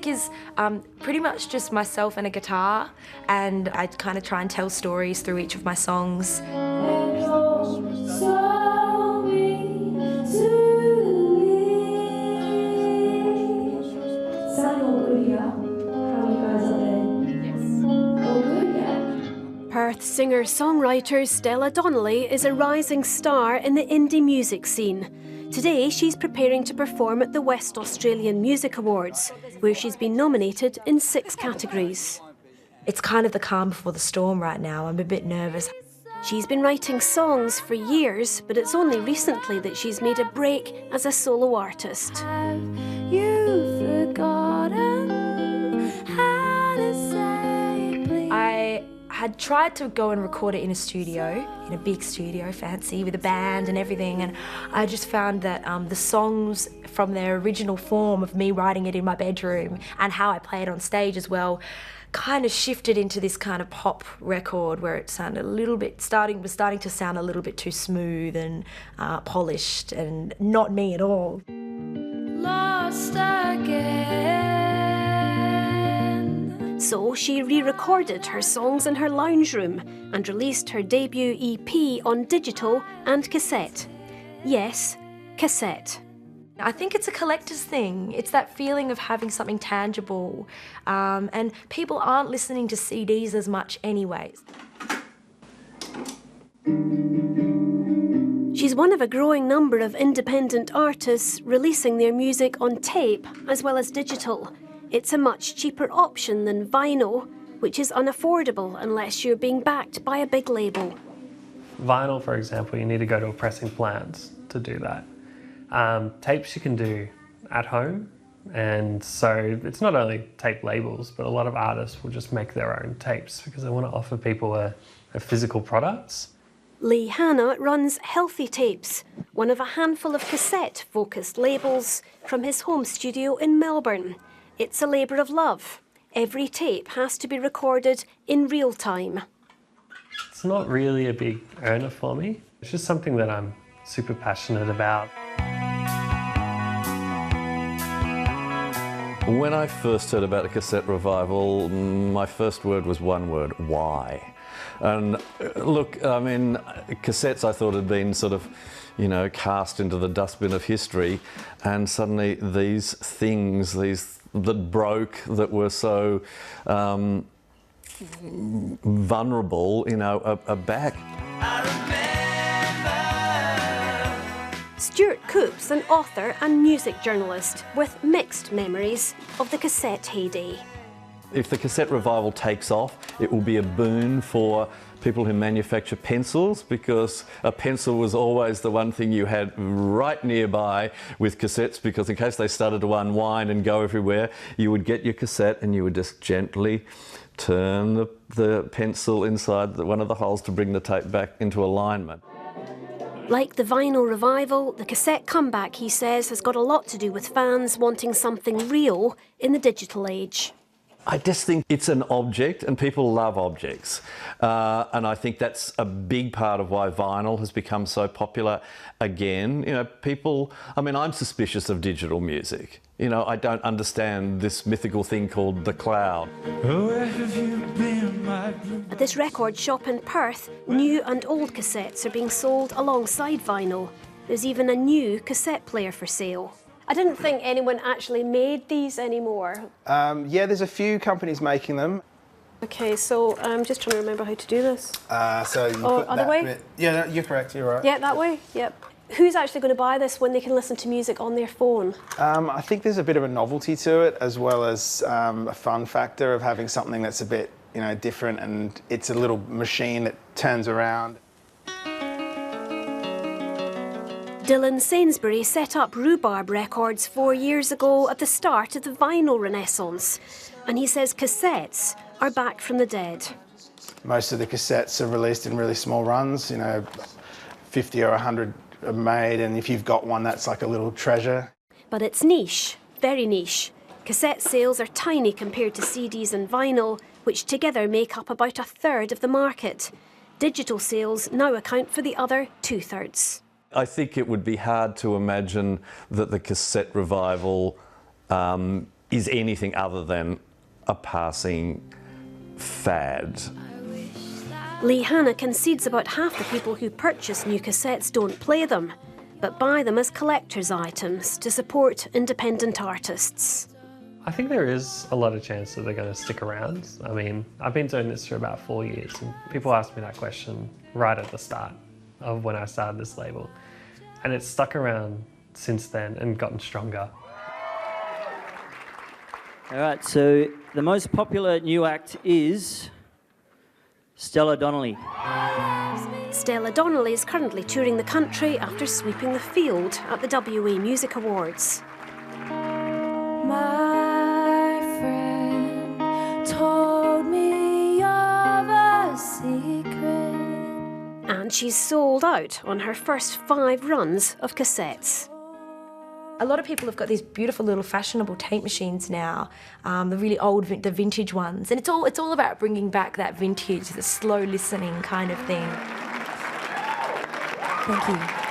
music is pretty much just myself and a guitar, and I kind of try and tell stories through each of my songs. Perth singer-songwriter Stella Donnelly is a rising star in the indie music scene. Today she's preparing to perform at the West Australian Music Awards, where she's been nominated in 6 categories. It's kind of the calm before the storm right now. I'm a bit nervous. She's been writing songs for years, but it's only recently that she's made a break as a solo artist. Have you forgotten how to say please? I had tried to go and record it in a studio, in a big studio, fancy, with a band and everything, and I just found that the songs from their original form of me writing it in my bedroom and how I play it on stage as well kind of shifted into this kind of pop record where it sounded a little bit, was starting to sound a little bit too smooth and polished and not me at all. Lost again. So she re-recorded her songs in her lounge room and released her debut EP on digital and cassette. Yes, cassette. I think it's a collector's thing. It's that feeling of having something tangible, and people aren't listening to CDs as much anyways. She's one of a growing number of independent artists releasing their music on tape as well as digital. It's a much cheaper option than vinyl, which is unaffordable unless you're being backed by a big label. Vinyl, for example, you need to go to a pressing plant to do that. Tapes you can do at home, and so it's not only tape labels, but a lot of artists will just make their own tapes because they want to offer people a physical product. Lee Hanna runs Healthy Tapes, one of a handful of cassette-focused labels from his home studio in Melbourne. It's a labour of love. Every tape has to be recorded in real time. It's not really a big earner for me. It's just something that I'm super passionate about. When I first heard about the cassette revival, my first word was one word: why? And look, I mean, cassettes I thought had been sort of, you know, cast into the dustbin of history, and suddenly these things, these that broke, that were so vulnerable, you know, are back. Stuart Coop's an author and music journalist with mixed memories of the cassette heyday. If the cassette revival takes off, it will be a boon for people who manufacture pencils, because a pencil was always the one thing you had right nearby with cassettes, because in case they started to unwind and go everywhere, you would get your cassette and you would just gently turn the pencil inside one of the holes to bring the tape back into alignment. Like the vinyl revival, the cassette comeback, he says, has got a lot to do with fans wanting something real in the digital age. I just think it's an object, and people love objects. And I think that's a big part of why vinyl has become so popular again. You know, people, I mean, I'm suspicious of digital music. You know, I don't understand this mythical thing called the cloud. Where have you been, my blue? At this record shop in Perth, new and old cassettes are being sold alongside vinyl. There's even a new cassette player for sale. I didn't think anyone actually made these anymore. Yeah, there's a few companies making them. Okay, so I'm just trying to remember how to do this. So you put other that way? bit. Yeah, you're correct, you're right. Yeah, that way? Yep. Who's actually going to buy this when they can listen to music on their phone? I think there's a bit of a novelty to it, as well as a fun factor of having something that's a bit, you know, different, and it's a little machine that turns around. Dylan Sainsbury set up Rhubarb Records 4 years ago at the start of the vinyl renaissance, and he says cassettes are back from the dead. Most of the cassettes are released in really small runs, you know, 50 or 100 are made, and if you've got one, that's like a little treasure. But it's niche, very niche. Cassette sales are tiny compared to CDs and vinyl, which together make up about 1/3 of the market. Digital sales now account for the other 2/3. I think it would be hard to imagine that the cassette revival is anything other than a passing fad. Lee Hanna concedes about half the people who purchase new cassettes don't play them, but buy them as collector's items to support independent artists. I think there is a lot of chance that they're going to stick around. I mean, I've been doing this for about 4 years, and people asked me that question right at the start of when I started this label. And it's stuck around since then and gotten stronger. All right, so the most popular new act is Stella Donnelly. Stella Donnelly is currently touring the country after sweeping the field at the WA Music Awards. My friend told me of a secret. And she's sold out on her first 5 runs of cassettes. A lot of people have got these beautiful little fashionable tape machines now, the really old, the vintage ones. And it's all about bringing back that vintage, the slow listening kind of thing. Thank you.